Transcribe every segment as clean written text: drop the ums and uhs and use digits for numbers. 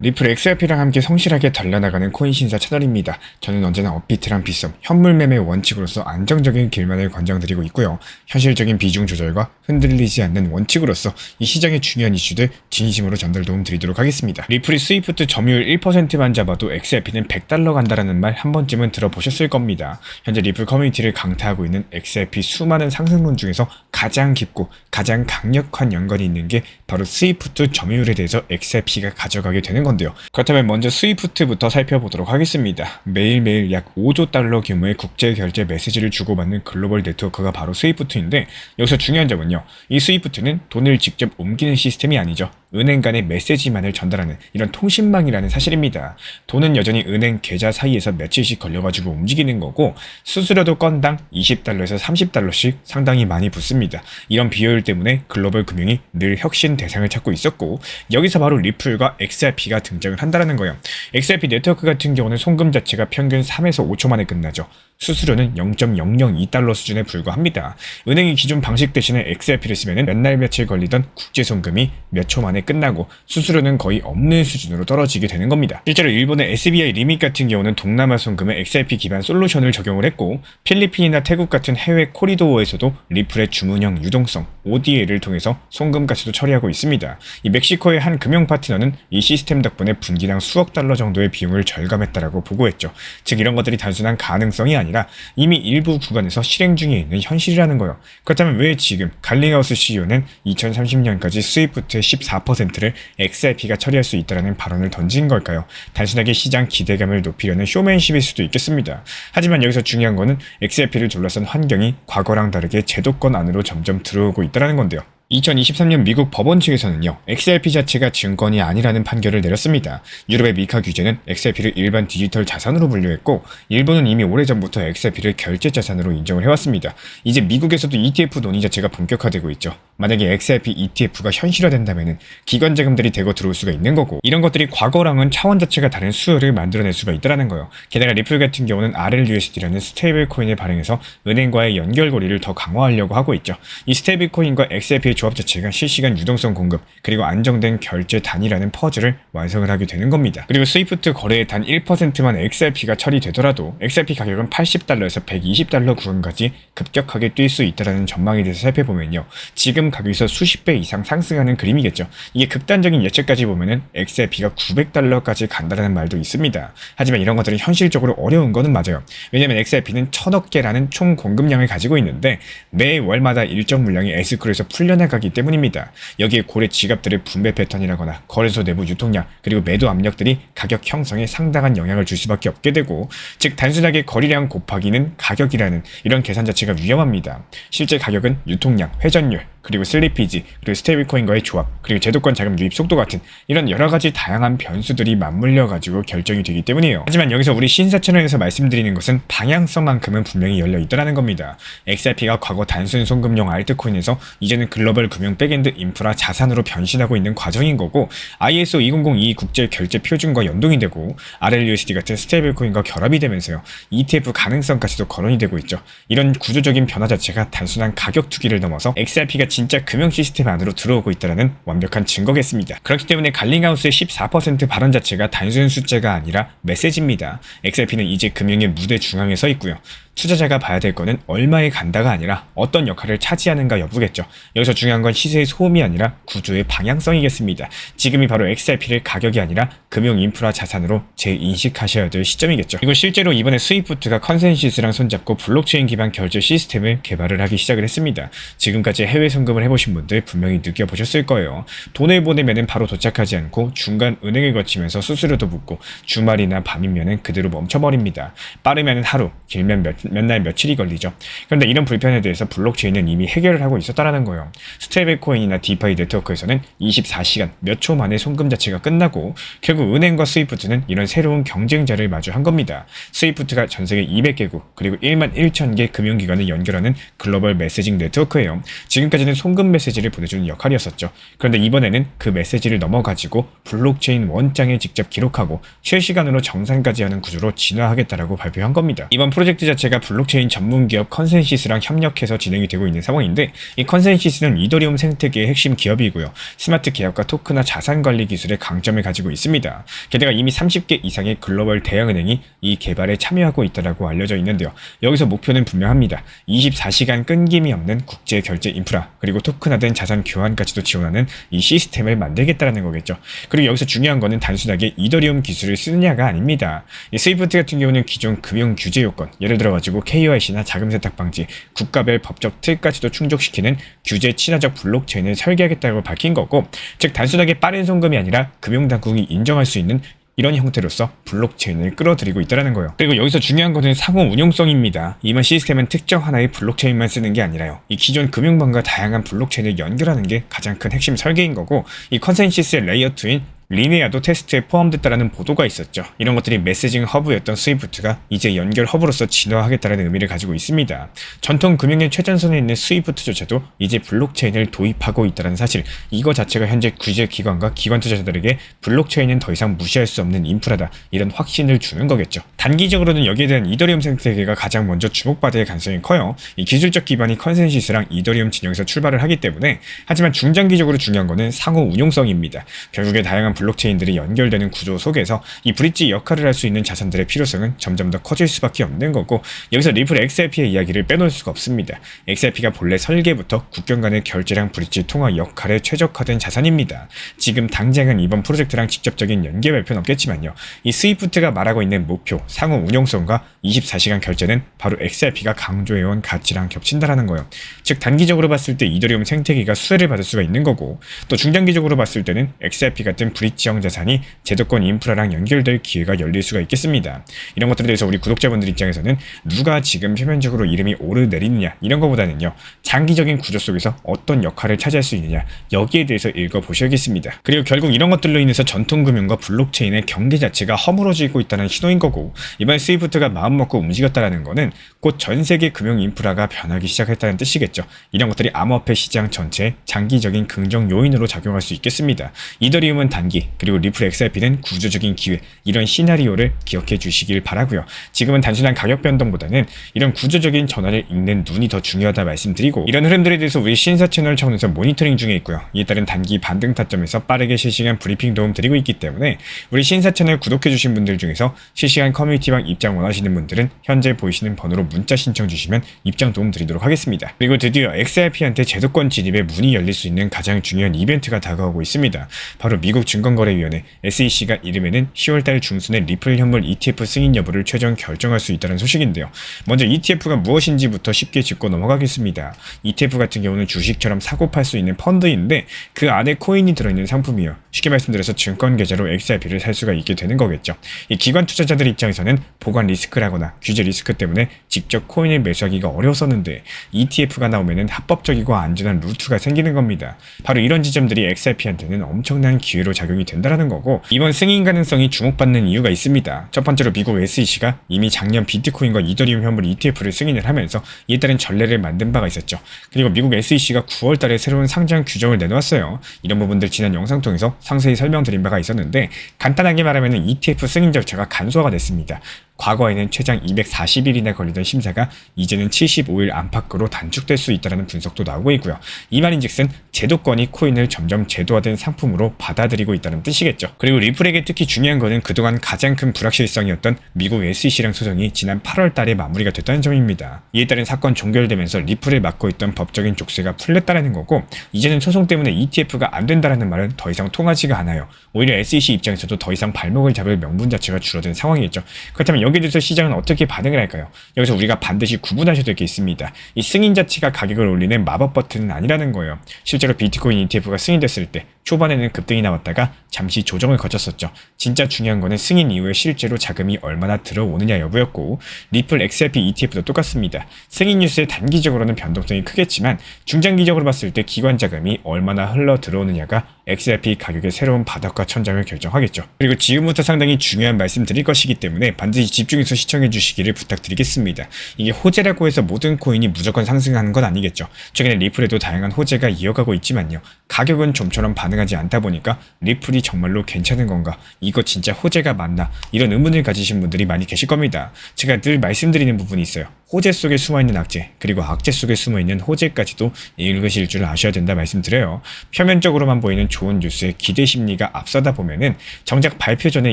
리플 XRP랑 함께 성실하게 달려나가는 코인 신사 채널입니다. 저는 언제나 업비트랑 빗썸, 현물 매매 원칙으로서 안정적인 길만을 권장드리고 있고요. 현실적인 비중 조절과 흔들리지 않는 원칙으로서 이 시장의 중요한 이슈들 진심으로 전달 도움 드리도록 하겠습니다. 리플이 스위프트 점유율 1%만 잡아도 XRP는 $100 간다라는 말 한 번쯤은 들어보셨을 겁니다. 현재 리플 커뮤니티를 강타하고 있는 XRP 수많은 상승론 중에서 가장 깊고 가장 강력한 연관이 있는 게 바로 스위프트 점유율에 대해서 XRP가 가져가게 되는 건데요. 그렇다면 먼저 스위프트부터 살펴보도록 하겠습니다. 매일매일 약 5조 달러 규모의 국제 결제 메시지를 주고받는 글로벌 네트워크가 바로 스위프트인데, 여기서 중요한 점은요, 이 스위프트는 돈을 직접 옮기는 시스템이 아니죠. 은행 간의 메시지만을 전달하는 이런 통신망이라는 사실입니다. 돈은 여전히 은행 계좌 사이에서 며칠씩 걸려가지고 움직이는 거고, 수수료도 건당 $20에서 $30씩 상당히 많이 붙습니다. 이런 비효율 때문에 글로벌 금융이 늘 혁신 대상을 찾고 있었고, 여기서 바로 리플과 XRP가 등장을 한다는 거예요. XRP 네트워크 같은 경우는 송금 자체가 평균 3에서 5초 만에 끝나죠. 수수료는 $0.002 수준에 불과합니다. 은행이 기존 방식 대신에 XRP를 쓰면 몇 날 며칠 걸리던 국제 송금이 몇 초 만에 끝나고 수수료는 거의 없는 수준으로 떨어지게 되는 겁니다. 실제로 일본의 SBI 리밋 같은 경우는 동남아 송금에 XRP 기반 솔루션을 적용을 했고, 필리핀이나 태국 같은 해외 코리도어에서도 리플의 주문형 유동성 ODA를 통해서 송금 가치도 처리하고 있습니다. 이 멕시코의 한 금융 파트너는 이 시스템 덕분에 분기당 수억 달러 정도의 비용을 절감했다라고 보고했죠. 즉 이런 것들이 단순한 가능성이 아니라 이미 일부 구간에서 실행 중에 있는 현실이라는 거예요. 그렇다면 왜 지금 갈링하우스 CEO는 2030년까지 스위프트의 14%를 XRP가 처리할 수 있다는 발언을 던진 걸까요? 단순하게 시장 기대감을 높이려는 쇼맨십일 수도 있겠습니다. 하지만 여기서 중요한 거는 XRP를 둘러싼 환경이 과거랑 다르게 제도권 안으로 점점 들어오고 있다는 건데요. 2023년 미국 법원 측에서는요, XRP 자체가 증권이 아니라는 판결을 내렸습니다. 유럽의 미카 규제는 XRP를 일반 디지털 자산으로 분류했고, 일본은 이미 오래전부터 XRP를 결제 자산으로 인정을 해왔습니다. 이제 미국에서도 ETF 논의 자체가 본격화되고 있죠. 만약에 XRP ETF가 현실화된다면 기관 자금들이 대거 들어올 수가 있는 거고, 이런 것들이 과거랑은 차원 자체가 다른 수요를 만들어낼 수가 있다는 거예요. 게다가 리플 같은 경우는 RLUSD라는 스테이블 코인을 발행해서 은행과의 연결고리를 더 강화하려고 하고 있죠. 이 스테이블 코인과 XRP의 조합 자체가 실시간 유동성 공급 그리고 안정된 결제 단위라는 퍼즐을 완성을 하게 되는 겁니다. 그리고 스위프트 거래의 단 1%만 XRP가 처리되더라도 XRP 가격은 $80에서 $120 구간까지 급격하게 뛸 수 있다는 전망에 대해서 살펴보면요, 지금 가격에서 수십 배 이상 상승하는 그림이겠죠. 이게 극단적인 예측까지 보면은 XRP가 $900까지 간다는 말도 있습니다. 하지만 이런 것들은 현실적으로 어려운 거는 맞아요. 왜냐면 XRP는 1000억 개라는 총 공급량을 가지고 있는데 매 월마다 일정 물량이 에스크로에서 풀려나가기 때문입니다. 여기에 고래 지갑들의 분배 패턴이라거나 거래소 내부 유통량 그리고 매도 압력들이 가격 형성에 상당한 영향을 줄 수밖에 없게 되고, 즉 단순하게 거래량 곱하기는 가격이라는 이런 계산 자체가 위험합니다. 실제 가격은 유통량, 회전율, 그리고 슬리피지, 그리고 스테이블코인과의 조합, 그리고 제도권 자금 유입 속도 같은 이런 여러가지 다양한 변수들이 맞물려가지고 결정이 되기 때문이에요. 하지만 여기서 우리 신사 채널에서 말씀드리는 것은 방향성만큼은 분명히 열려있다는 겁니다. XRP가 과거 단순 송금용 알트코인에서 이제는 글로벌 금융 백엔드 인프라 자산으로 변신하고 있는 과정인 거고, ISO 2002 국제 결제 표준과 연동이 되고 RLUSD 같은 스테이블코인과 결합이 되면서요, ETF 가능성까지도 거론이 되고 있죠. 이런 구조적인 변화 자체가 단순한 가격 투기를 넘어서 XRP가 진짜 금융 시스템 안으로 들어오고 있다는 완벽한 증거겠습니다. 그렇기 때문에 갈링하우스의 14% 발언 자체가 단순 숫자가 아니라 메시지입니다. XRP는 이제 금융의 무대 중앙에 서 있고요. 투자자가 봐야 될 거는 얼마에 간다가 아니라 어떤 역할을 차지하는가 여부겠죠. 여기서 중요한 건 시세의 소음이 아니라 구조의 방향성이겠습니다. 지금이 바로 XRP를 가격이 아니라 금융 인프라 자산으로 재인식하셔야 될 시점이겠죠. 그리고 실제로 이번에 스위프트가 컨센시스랑 손잡고 블록체인 기반 결제 시스템을 개발을 하기 시작을 했습니다. 지금까지 해외 송금을 해보신 분들 분명히 느껴보셨을 거예요. 돈을 보내면 바로 도착하지 않고 중간 은행을 거치면서 수수료도 붙고 주말이나 밤이면 그대로 멈춰버립니다. 빠르면 하루, 길면 몇 날 며칠이 걸리죠. 그런데 이런 불편에 대해서 블록체인은 이미 해결을 하고 있었다는 거예요. 스테이블코인이나 디파이 네트워크에서는 24시간 몇 초 만에 송금 자체가 끝나고, 결국 은행과 스위프트는 이런 새로운 경쟁자를 마주한 겁니다. 스위프트가 전세계 200개국 그리고 1만 1천 개 금융기관을 연결하는 글로벌 메시징 네트워크예요. 지금까지는 송금 메시지를 보내주는 역할이었었죠. 그런데 이번에는 그 메시지를 넘어가지고 블록체인 원장에 직접 기록하고 실시간으로 정산까지 하는 구조로 진화하겠다라고 발표한 겁니다. 이번 프로젝트 자체가 자체가 블록체인 전문 기업 컨센시스랑 협력해서 진행이 되고 있는 상황인데, 이 컨센시스는 이더리움 생태계의 핵심 기업이고요. 스마트 계약과 토크나 자산 관리 기술의 강점을 가지고 있습니다. 게다가 이미 30개 이상의 글로벌 대형은행이 이 개발에 참여하고 있다고 알려져 있는데요. 여기서 목표는 분명합니다. 24시간 끊김이 없는 국제 결제 인프라, 그리고 토큰화된 자산 교환까지도 지원하는 이 시스템을 만들겠다는 거겠죠. 그리고 여기서 중요한 거는 단순하게 이더리움 기술을 쓰느냐가 아닙니다. 이 스위프트 같은 경우는 기존 금융 규제 요건, 예를 들어 가지고 KYC나 자금 세탁 방지, 국가별 법적 틀까지도 충족시키는 규제 친화적 블록체인을 설계하겠다고 밝힌 거고, 즉 단순하게 빠른 송금이 아니라 금융당국이 인정할 수 있는 이런 형태로서 블록체인을 끌어들이고 있다는 거예요. 그리고 여기서 중요한 것은 상호 운용성입니다. 이번 시스템은 특정 하나의 블록체인만 쓰는 게 아니라요, 이 기존 금융망과 다양한 블록체인을 연결하는 게 가장 큰 핵심 설계인 거고, 이 컨센시스의 레이어 2인 리네아도 테스트에 포함됐다라는 보도가 있었죠. 이런 것들이 메시징 허브였던 스위프트가 이제 연결 허브로서 진화하겠다는 의미를 가지고 있습니다. 전통 금융의 최전선에 있는 스위프트조차도 이제 블록체인을 도입하고 있다는 사실, 이거 자체가 현재 규제기관과 기관 투자자들에게 블록체인은 더 이상 무시할 수 없는 인프라다, 이런 확신을 주는 거겠죠. 단기적으로는 여기에 대한 이더리움 생태계가 가장 먼저 주목받을 가능성이 커요. 이 기술적 기반이 컨센시스랑 이더리움 진영에서 출발을 하기 때문에. 하지만 중장기적으로 중요한 거는 상호 운용성입니다. 결국에 다양한 블록체인들이 연결되는 구조 속에서 이 브릿지 역할을 할 수 있는 자산들의 필요성은 점점 더 커질 수밖에 없는 거고, 여기서 리플 XRP의 이야기를 빼놓을 수가 없습니다. XRP가 본래 설계부터 국경 간의 결제랑 브릿지 통화 역할에 최적화된 자산입니다. 지금 당장은 이번 프로젝트랑 직접적인 연계 발표는 없겠지만요, 이 스위프트가 말하고 있는 목표, 상호 운용성과 24시간 결제는 바로 XRP가 강조해온 가치랑 겹친다라는 거예요. 즉 단기적으로 봤을 때 이더리움 생태계가 수혜를 받을 수가 있는 거고, 또 중장기적으로 봤을 때는 XRP 같은 브릿지형 자산이 제도권 인프라랑 연결될 기회가 열릴 수가 있겠습니다. 이런 것들에 대해서 우리 구독자분들 입장에서는 누가 지금 표면적으로 이름이 오르내리느냐 이런 거보다는요, 장기적인 구조 속에서 어떤 역할을 차지할 수 있느냐, 여기에 대해서 읽어보셔야겠습니다. 그리고 결국 이런 것들로 인해서 전통금융과 블록체인의 경계 자체가 허물어지고 있다는 신호인 거고, 이번 스위프트가 마음먹고 움직였다는 거는 곧 전세계 금융 인프라가 변하기 시작했다는 뜻이겠죠. 이런 것들이 암호화폐 시장 전체에 장기적인 긍정 요인으로 작용할 수 있겠습니다. 이더리움은 단기, 그리고 리플 XRP는 구조적인 기회, 이런 시나리오를 기억해 주시길 바라고요. 지금은 단순한 가격 변동보다는 이런 구조적인 전환을 읽는 눈이 더 중요하다 말씀드리고, 이런 흐름들에 대해서 우리 신사 채널 차원에서 모니터링 중에 있고요. 이에 따른 단기 반등 타점에서 빠르게 실시간 브리핑 도움 드리고 있기 때문에 우리 신사 채널 구독해 주신 분들 중에서 실시간 커뮤니티방 입장 원하시는 분들은 현재 보이시는 번호로 문자 신청 주시면 입장 도움 드리도록 하겠습니다. 그리고 드디어 XRP한테 제도권 진입의 문이 열릴 수 있는 가장 중요한 이벤트가 다가오고 있습니다. 바로 미국 증권거래위원회 SEC가 이르면은 10월달 중순에 리플 현물 ETF 승인 여부를 최종 결정할 수 있다는 소식인데요. 먼저 ETF가 무엇인지부터 쉽게 짚고 넘어가겠습니다. ETF 같은 경우는 주식처럼 사고 팔 수 있는 펀드인데 그 안에 코인이 들어있는 상품이요. 쉽게 말씀드려서 증권 계좌로 XRP를 살 수가 있게 되는 거겠죠. 이 기관 투자자들 입장에서는 보관 리스크라거나 규제 리스크 때문에 직접 코인을 매수하기가 어려웠었는데 ETF가 나오면은 합법적이고 안전한 루트가 생기는 겁니다. 바로 이런 지점들이 XRP한테는 엄청난 기회로 작용이 된다는 거고, 이번 승인 가능성이 주목받는 이유가 있습니다. 첫 번째로 미국 SEC가 이미 작년 비트코인과 이더리움 현물 ETF를 승인을 하면서 이에 따른 전례를 만든 바가 있었죠. 그리고 미국 SEC가 9월달에 새로운 상장 규정을 내놓았어요. 이런 부분들 지난 영상 통해서 상세히 설명드린 바가 있었는데, 간단하게 말하면 ETF 승인 절차가 간소화가 됐습니다. 과거에는 최장 240일이나 걸리던 심사가 이제는 75일 안팎으로 단축될 수 있다는 분석도 나오고 있고요. 이 말인즉슨 제도권이 코인을 점점 제도화된 상품으로 받아들이고 있다는 뜻이겠죠. 그리고 리플에게 특히 중요한 거는 그동안 가장 큰 불확실성이었던 미국 SEC랑 소송이 지난 8월 달에 마무리가 됐다는 점입니다. 이에 따른 사건 종결되면서 리플을 맡고 있던 법적인 족쇄가 풀렸다는 거고, 이제는 소송 때문에 ETF가 안 된다는 말은 더 이상 통하지가 않아요. 오히려 SEC 입장에서도 더 이상 발목을 잡을 명분 자체가 줄어든 상황이겠죠. 그렇다면 여기에 대해서 시장은 어떻게 반응을 할까요? 여기서 우리가 반드시 구분하셔야 될 게 있습니다. 이 승인 자체가 가격을 올리는 마법 버튼은 아니라는 거예요. 실제로 비트코인 ETF가 승인됐을 때 초반에는 급등이 나왔다가 잠시 조정을 거쳤었죠. 진짜 중요한 거는 승인 이후에 실제로 자금이 얼마나 들어오느냐 여부였고, 리플 XRP ETF도 똑같습니다. 승인 뉴스에 단기적으로는 변동성이 크겠지만 중장기적으로 봤을 때 기관 자금이 얼마나 흘러 들어오느냐가 XRP 가격의 새로운 바닥과 천장을 결정하겠죠. 그리고 지금부터 상당히 중요한 말씀 드릴 것이기 때문에 반드시 집중해서 시청해 주시기를 부탁드리겠습니다. 이게 호재라고 해서 모든 코인이 무조건 상승하는 건 아니겠죠. 최근에 리플에도 다양한 호재가 이어가고 있지만요, 가격은 좀처럼 반응하지 않다 보니까 리플이 정말로 괜찮은 건가, 이거 진짜 호재가 맞나, 이런 의문을 가지신 분들이 많이 계실 겁니다. 제가 늘 말씀드리는 부분이 있어요. 호재 속에 숨어있는 악재, 그리고 악재 속에 숨어있는 호재까지도 읽으실 줄 아셔야 된다 말씀드려요. 표면적으로만 보이는 좋은 뉴스에 기대 심리가 앞서다 보면은 정작 발표 전에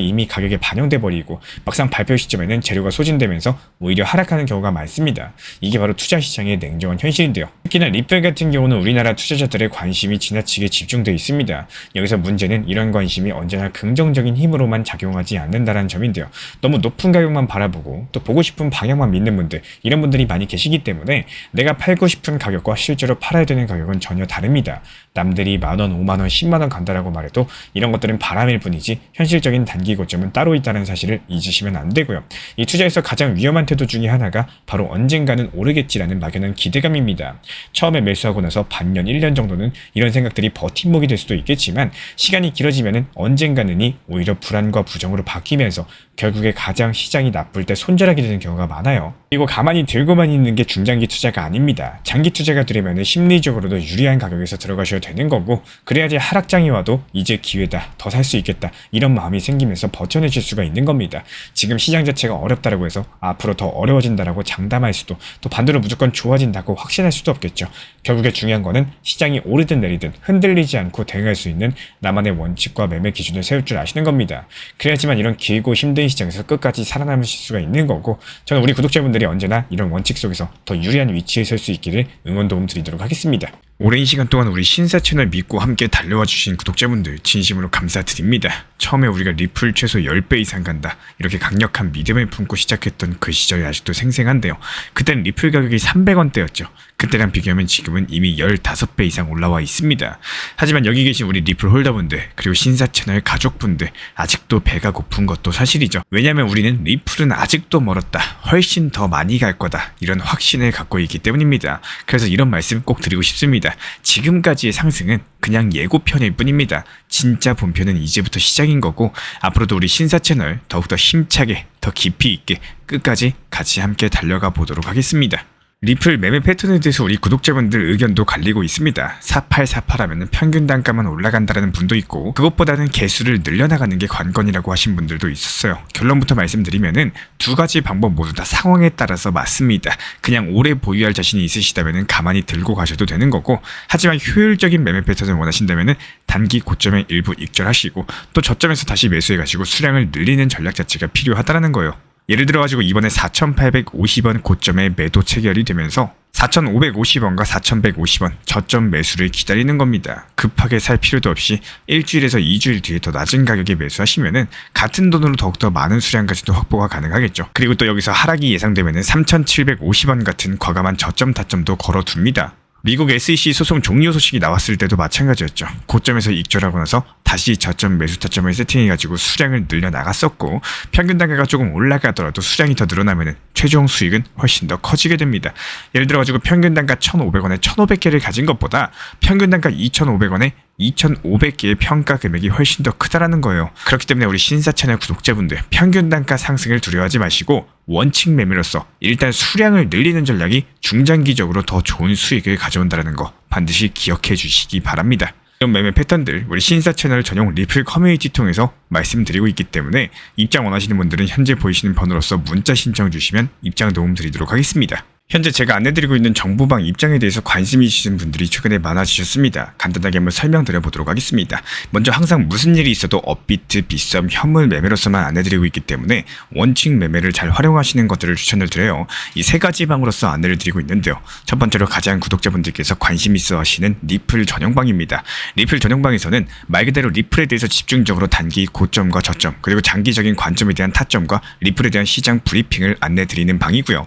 이미 가격에 반영돼 버리고 막상 발표 시점에는 재료가 소진되면서 오히려 하락하는 경우가 많습니다. 이게 바로 투자 시장의 냉정한 현실인데요. 특히나 리플 같은 경우는 우리나라 투자자들의 관심이 지나치게 집중되어 있습니다. 여기서 문제는 이런 관심이 언제나 긍정적인 힘으로만 작용하지 않는다는 점인데요. 너무 높은 가격만 바라보고 또 보고 싶은 방향만 믿는 분들, 이런 분들이 많이 계시기 때문에 내가 팔고 싶은 가격과 실제로 팔아야 되는 가격은 전혀 다릅니다. 남들이 만원, 5만원, 10만원 간다라고 말해도 이런 것들은 바람일 뿐이지 현실적인 단기 고점은 따로 있다는 사실을 잊으시면 안 되고요. 이 투자에서 가장 위험한 태도 중에 하나가 바로 언젠가는 오르겠지라는 막연한 기대감입니다. 처음에 매수하고 나서 반년, 1년 정도는 이런 생각들이 버팀목이 될 수도 있겠지만 시간이 길어지면은 언젠가는이 오히려 불안과 부정으로 바뀌면서 결국에 가장 시장이 나쁠 때 손절하게 되는 경우가 많아요. 그리고 가만히 들고만 있는 게 중장기 투자가 아닙니다. 장기 투자가 되려면 심리적으로도 유리한 가격에서 들어가셔야 되는 거고, 그래야지 하락장이 와도 이제 기회다, 더 살 수 있겠다, 이런 마음이 생기면서 버텨내실 수가 있는 겁니다. 지금 시장 자체가 어렵다라고 해서 앞으로 더 어려워진다라고 장담할 수도, 또 반대로 무조건 좋아진다고 확신할 수도 없겠죠. 결국에 중요한 거는 시장이 오르든 내리든 흔들리지 않고 대응할 수 있는 나만의 원칙과 매매 기준을 세울 줄 아시는 겁니다. 그래야지만 이런 길고 힘든 시장에서 끝까지 살아남으실 수가 있는 거고, 저는 우리 구독자분들이 언제나 이런 원칙 속에서 더 유리한 위치에 설 수 있기를 응원 도움 드리도록 하겠습니다. 오랜 시간 동안 우리 신사 채널 믿고 함께 달려와 주신 구독자분들 진심으로 감사드립니다. 처음에 우리가 리플 최소 10배 이상 간다, 이렇게 강력한 믿음을 품고 시작했던 그 시절이 아직도 생생한데요. 그때는 리플 가격이 300원대였죠. 그때랑 비교하면 지금은 이미 15배 이상 올라와 있습니다. 하지만 여기 계신 우리 리플 홀더분들, 그리고 신사 채널 가족분들, 아직도 배가 고픈 것도 사실이죠. 왜냐면 우리는 리플은 아직도 멀었다, 훨씬 더 많이 갈 거다, 이런 확신을 갖고 있기 때문입니다. 그래서 이런 말씀 꼭 드리고 싶습니다. 지금까지의 상승은 그냥 예고편일 뿐입니다. 진짜 본편은 이제부터 시작인 거고, 앞으로도 우리 신사 채널 더욱더 힘차게, 더 깊이 있게 끝까지 같이 함께 달려가 보도록 하겠습니다. 리플 매매 패턴에 대해서 우리 구독자분들 의견도 갈리고 있습니다. 4848 하면은 평균 단가만 올라간다라는 분도 있고, 그것보다는 개수를 늘려나가는 게 관건이라고 하신 분들도 있었어요. 결론부터 말씀드리면은 두 가지 방법 모두 다 상황에 따라서 맞습니다. 그냥 오래 보유할 자신이 있으시다면은 가만히 들고 가셔도 되는 거고, 하지만 효율적인 매매 패턴을 원하신다면은 단기 고점에 일부 익절하시고 또 저점에서 다시 매수해 가시고 수량을 늘리는 전략 자체가 필요하다라는 거예요. 예를 들어가지고 이번에 4,850원 고점에 매도 체결이 되면서 4,550원과 4,150원 저점 매수를 기다리는 겁니다. 급하게 살 필요도 없이 일주일에서 2주일 뒤에 더 낮은 가격에 매수하시면은 같은 돈으로 더욱더 많은 수량까지도 확보가 가능하겠죠. 그리고 또 여기서 하락이 예상되면은 3,750원 같은 과감한 저점 타점도 걸어둡니다. 미국 SEC 소송 종료 소식이 나왔을 때도 마찬가지였죠. 고점에서 익절하고 나서 다시 저점 매수 타점을 세팅해가지고 수량을 늘려 나갔었고, 평균 단가가 조금 올라가더라도 수량이 더 늘어나면 최종 수익은 훨씬 더 커지게 됩니다. 예를 들어가지고 평균 단가 1,500원에 1,500개를 가진 것보다 평균 단가 2,500원에 2,500개의 평가 금액이 훨씬 더 크다라는 거예요. 그렇기 때문에 우리 신사 채널 구독자분들, 평균 단가 상승을 두려워하지 마시고 원칙 매매로서 일단 수량을 늘리는 전략이 중장기적으로 더 좋은 수익을 가져온다는 거 반드시 기억해 주시기 바랍니다. 이런 매매 패턴들 우리 신사 채널 전용 리플 커뮤니티 통해서 말씀드리고 있기 때문에 입장 원하시는 분들은 현재 보이시는 번호로서 문자 신청 주시면 입장 도움 드리도록 하겠습니다. 현재 제가 안내드리고 있는 정보방 입장에 대해서 관심이 있으신 분들이 최근에 많아지셨습니다. 간단하게 한번 설명드려보도록 하겠습니다. 먼저 항상 무슨 일이 있어도 업비트, 빗썸, 현물 매매로서만 안내드리고 있기 때문에 원칙 매매를 잘 활용하시는 것들을 추천을 드려요. 이 세 가지 방으로서 안내를 드리고 있는데요. 첫 번째로 가장 구독자분들께서 관심 있어 하시는 리플 전용방입니다. 리플 전용방에서는 말 그대로 리플에 대해서 집중적으로 단기 고점과 저점, 그리고 장기적인 관점에 대한 타점과 리플에 대한 시장 브리핑을 안내드리는 방이고요.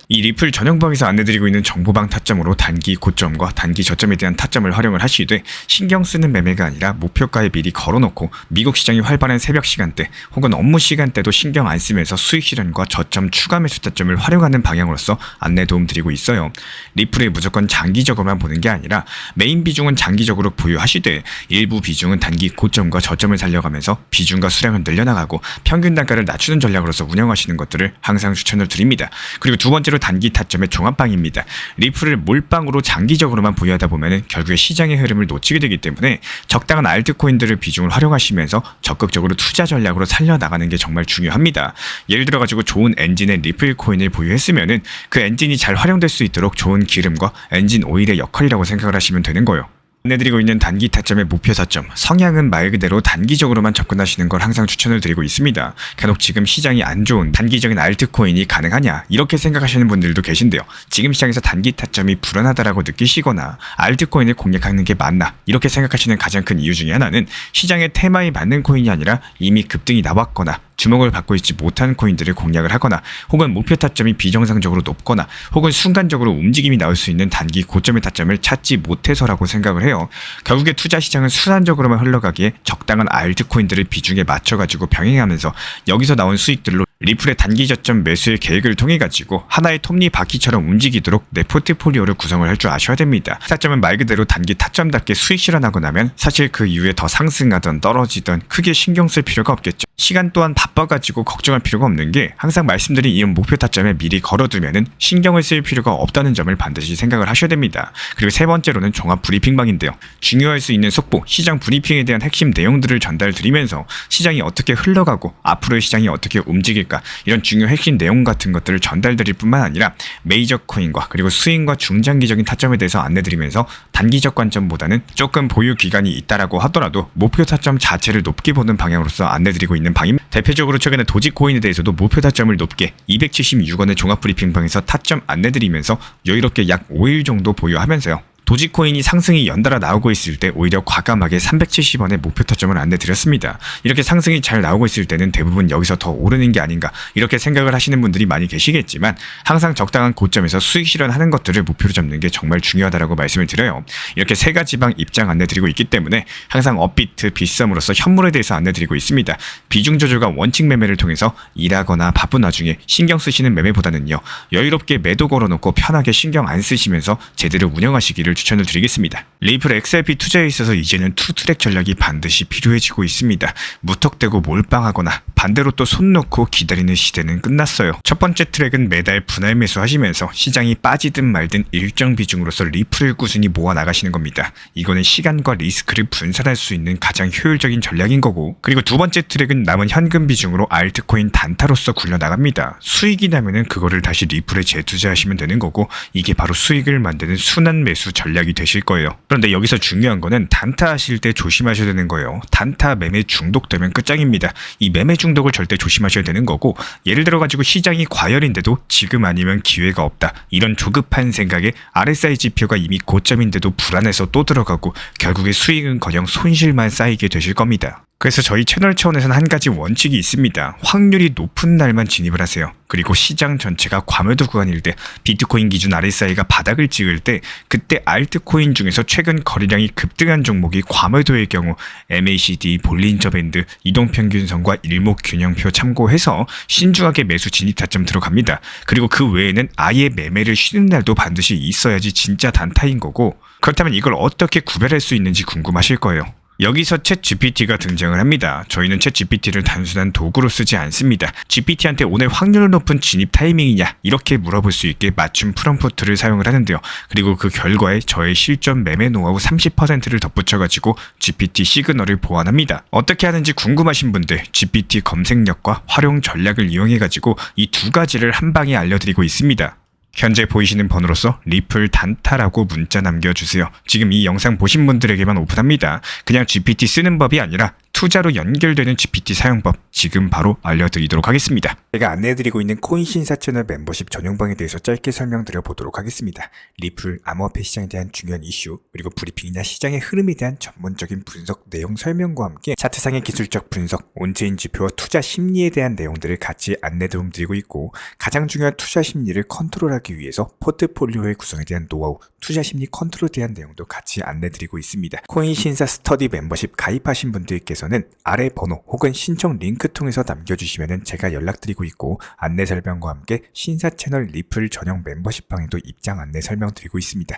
이 리플 전용방에서 안내드리고 있는 정보방 타점으로 단기 고점과 단기 저점에 대한 타점을 활용을 하시되, 신경 쓰는 매매가 아니라 목표가에 미리 걸어놓고 미국 시장이 활발한 새벽 시간대 혹은 업무 시간대도 신경 안 쓰면서 수익 실현과 저점 추가 매수 타점을 활용하는 방향으로서 안내 도움 드리고 있어요. 리플에 무조건 장기적으로만 보는 게 아니라 메인 비중은 장기적으로 보유하시되 일부 비중은 단기 고점과 저점을 살려가면서 비중과 수량을 늘려나가고 평균 단가를 낮추는 전략으로서 운영하시는 것들을 항상 추천을 드립니다. 그리고 두 번째로 번째로 단기 타점의 종합방입니다. 리플을 몰빵으로 장기적으로만 보유하다 보면 결국에 시장의 흐름을 놓치게 되기 때문에 적당한 알트코인들을 비중을 활용하시면서 적극적으로 투자 전략으로 살려나가는 게 정말 중요합니다. 예를 들어가지고 좋은 엔진의 리플 코인을 보유했으면은 그 엔진이 잘 활용될 수 있도록 좋은 기름과 엔진 오일의 역할이라고 생각을 하시면 되는 거예요. 안내드리고 있는 단기 타점의 목표 타점, 성향은 말 그대로 단기적으로만 접근하시는 걸 항상 추천을 드리고 있습니다. 간혹 지금 시장이 안 좋은 단기적인 알트코인이 가능하냐 이렇게 생각하시는 분들도 계신데요. 지금 시장에서 단기 타점이 불안하다라고 느끼시거나 알트코인을 공략하는 게 맞나 이렇게 생각하시는 가장 큰 이유 중에 하나는 시장의 테마에 맞는 코인이 아니라 이미 급등이 나왔거나 주목을 받고 있지 못한 코인들을 공략을 하거나 혹은 목표 타점이 비정상적으로 높거나 혹은 순간적으로 움직임이 나올 수 있는 단기 고점의 타점을 찾지 못해서라고 생각을 해요. 결국에 투자 시장은 순환적으로만 흘러가기에 적당한 알트코인들을 비중에 맞춰가지고 병행하면서 여기서 나온 수익들로 리플의 단기 저점 매수의 계획을 통해 가지고 하나의 톱니바퀴처럼 움직이도록 내 포트폴리오를 구성을 할 줄 아셔야 됩니다. 타점은 말 그대로 단기 타점답게 수익 실현하고 나면 사실 그 이후에 더 상승하던 떨어지던 크게 신경 쓸 필요가 없겠죠. 시간 또한 바빠가지고 걱정할 필요가 없는 게 항상 말씀드린 이런 목표 타점에 미리 걸어두면은 신경을 쓸 필요가 없다는 점을 반드시 생각을 하셔야 됩니다. 그리고 세 번째로는 종합 브리핑방인데요. 중요할 수 있는 속보, 시장 브리핑에 대한 핵심 내용들을 전달드리면서 시장이 어떻게 흘러가고 앞으로의 시장이 어떻게 움직일까 이런 중요 핵심 내용 같은 것들을 전달드릴 뿐만 아니라 메이저 코인과 그리고 스윙과 중장기적인 타점에 대해서 안내드리면서 단기적 관점보다는 조금 보유 기간이 있다라고 하더라도 목표 타점 자체를 높게 보는 방향으로서 안내드리고 있는 방입니다. 대표적으로 최근에 도지코인에 대해서도 목표 타점을 높게 276원의 종합 브리핑방에서 타점 안내드리면서 여유롭게 약 5일 정도 보유하면서요. 도지코인이 상승이 연달아 나오고 있을 때 오히려 과감하게 370원의 목표 타점을 안내드렸습니다. 이렇게 상승이 잘 나오고 있을 때는 대부분 여기서 더 오르는 게 아닌가 이렇게 생각을 하시는 분들이 많이 계시겠지만 항상 적당한 고점에서 수익 실현하는 것들을 목표로 잡는 게 정말 중요하다고 말씀을 드려요. 이렇게 세 가지 방 입장 안내드리고 있기 때문에 항상 업비트, 빗썸으로서 현물에 대해서 안내드리고 있습니다. 비중 조절과 원칙 매매를 통해서 일하거나 바쁜 와중에 신경 쓰시는 매매보다는요. 여유롭게 매도 걸어놓고 편하게 신경 안 쓰시면서 제대로 운영하시기를 추천을 드리겠습니다. 리플 XRP 투자에 있어서 이제는 투트랙 전략이 반드시 필요해지고 있습니다. 무턱대고 몰빵하거나 반대로 또 손 놓고 기다리는 시대는 끝났어요. 첫 번째 트랙은 매달 분할 매수하시면서 시장이 빠지든 말든 일정 비중으로서 리플을 꾸준히 모아 나가시는 겁니다. 이거는 시간과 리스크를 분산할 수 있는 가장 효율적인 전략인 거고, 그리고 두 번째 트랙은 남은 현금 비중으로 알트코인 단타로서 굴려나갑니다. 수익이 나면은 그거를 다시 리플에 재투자하시면 되는 거고, 이게 바로 수익을 만드는 순환 매수 전략이 되실 거예요. 그런데 여기서 중요한 거는 단타 하실 때 조심하셔야 되는 거예요. 단타 매매 중독되면 끝장입니다. 이 매매 중독을 절대 조심하셔야 되는 거고, 예를 들어 가지고 시장이 과열인데도 지금 아니면 기회가 없다 이런 조급한 생각에 RSI 지표가 이미 고점인데도 불안해서 또 들어가고 결국에 수익은커녕 손실만 쌓이게 되실 겁니다. 그래서 저희 채널 차원에서는 한 가지 원칙이 있습니다. 확률이 높은 날만 진입을 하세요. 그리고 시장 전체가 과매도 구간일 때, 비트코인 기준 RSI가 바닥을 찍을 때, 그때 알트코인 중에서 최근 거래량이 급등한 종목이 과매도의 경우 MACD, 볼린저 밴드, 이동평균선과 일목균형표 참고해서 신중하게 매수 진입 타점 들어갑니다. 그리고 그 외에는 아예 매매를 쉬는 날도 반드시 있어야지 진짜 단타인 거고, 그렇다면 이걸 어떻게 구별할 수 있는지 궁금하실 거예요. 여기서 챗 GPT가 등장을 합니다. 저희는 챗 GPT를 단순한 도구로 쓰지 않습니다. GPT한테 오늘 확률 높은 진입 타이밍이냐 이렇게 물어볼 수 있게 맞춤 프롬프트를 사용을 하는데요. 그리고 그 결과에 저의 실전 매매 노하우 30%를 덧붙여가지고 GPT 시그널을 보완합니다. 어떻게 하는지 궁금하신 분들 GPT 검색력과 활용 전략을 이용해가지고 이 두 가지를 한 방에 알려드리고 있습니다. 현재 보이시는 번호로서 리플 단타라고 문자 남겨주세요. 지금 이 영상 보신 분들에게만 오픈합니다. 그냥 GPT 쓰는 법이 아니라 투자로 연결되는 GPT 사용법 지금 바로 알려드리도록 하겠습니다. 제가 안내해드리고 있는 코인 신사 채널 멤버십 전용방에 대해서 짧게 설명드려 보도록 하겠습니다. 리플, 암호화폐 시장에 대한 중요한 이슈, 그리고 브리핑이나 시장의 흐름에 대한 전문적인 분석 내용 설명과 함께 차트상의 기술적 분석, 온체인 지표와 투자 심리에 대한 내용들을 같이 안내 도움드리고 있고, 가장 중요한 투자 심리를 컨트롤하기 위해서 포트폴리오의 구성에 대한 노하우, 투자 심리 컨트롤에 대한 내용도 같이 안내드리고 있습니다. 코인 신사 스터디 멤버십 가입하신 분들께서는 아래 번호 혹은 신청 링크 통해서 남겨주시면 제가 연락드리고 있고, 안내 설명과 함께 신사 채널 리플 전용 멤버십 방에도 입장 안내 설명드리고 있습니다.